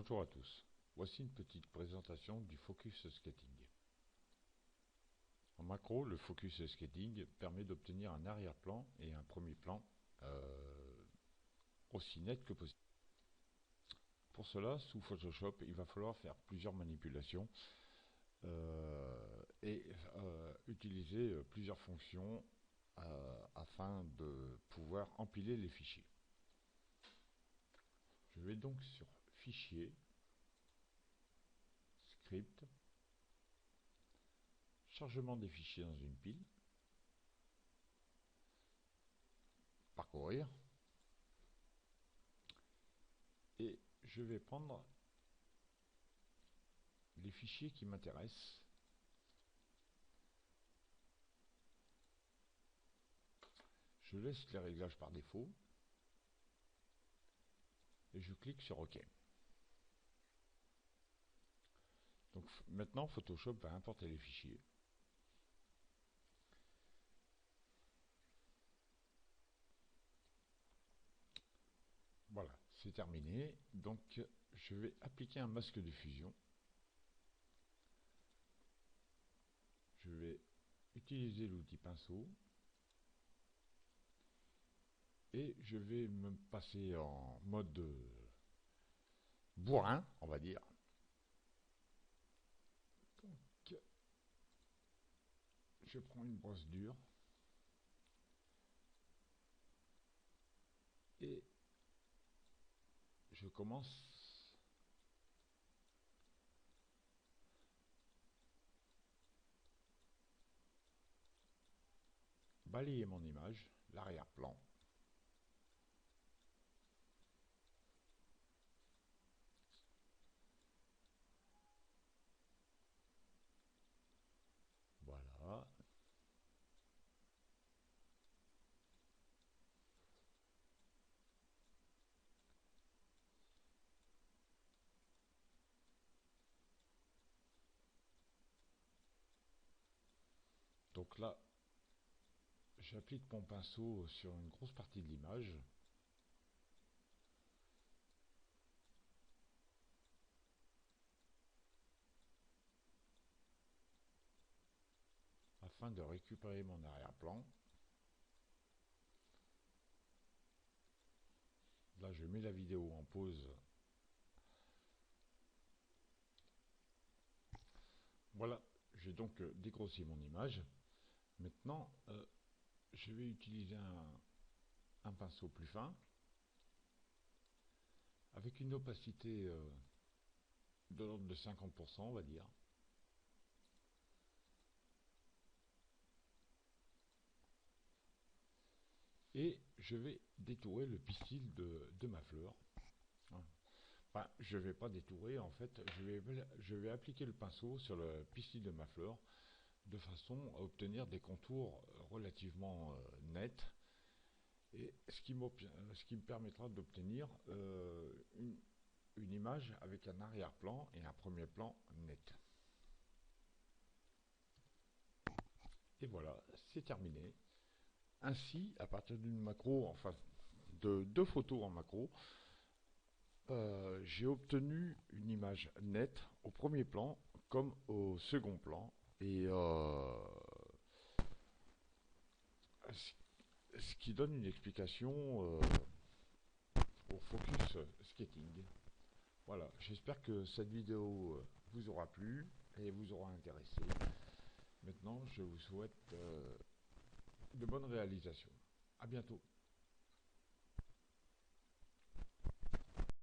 Bonjour à tous, voici une petite présentation du Focus Skating. En macro, le Focus Skating permet d'obtenir un arrière-plan et un premier plan aussi net que possible. Pour cela, sous Photoshop, il va falloir faire plusieurs manipulations et utiliser plusieurs fonctions afin de pouvoir empiler les fichiers. Je vais donc sur Fichier, Script, Chargement des fichiers dans une pile, Parcourir, et je vais prendre les fichiers qui m'intéressent. Je laisse les réglages par défaut et je clique sur OK. Donc maintenant Photoshop va importer les fichiers. Voilà, c'est terminé. Donc je vais appliquer un masque de fusion. Je vais utiliser l'outil pinceau et je vais me passer en mode bourrin, on va dire. Donc je prends une brosse dure et je commence à balayer mon image, l'arrière-plan. Voilà. Donc là, j'applique mon pinceau sur une grosse partie de l'image. Afin de récupérer mon arrière-plan. Là, je mets la vidéo en pause. Voilà, j'ai donc dégrossi mon image. Maintenant, je vais utiliser un pinceau plus fin, avec une opacité de l'ordre de 50%, on va dire. Et je vais détourer le pistil de ma fleur. Enfin, je ne vais pas détourer, en fait, je vais appliquer le pinceau sur le pistil de ma fleur, de façon à obtenir des contours relativement nets, et ce qui me permettra d'obtenir une image avec un arrière-plan et un premier plan net. Et voilà, c'est terminé. Ainsi, à partir d'une macro, enfin de deux photos en macro, j'ai obtenu une image nette au premier plan comme au second plan, et ce qui donne une explication au focus skating. Voilà, j'espère que cette vidéo vous aura plu et vous aura intéressé. Maintenant, je vous souhaite de bonnes réalisations. À bientôt.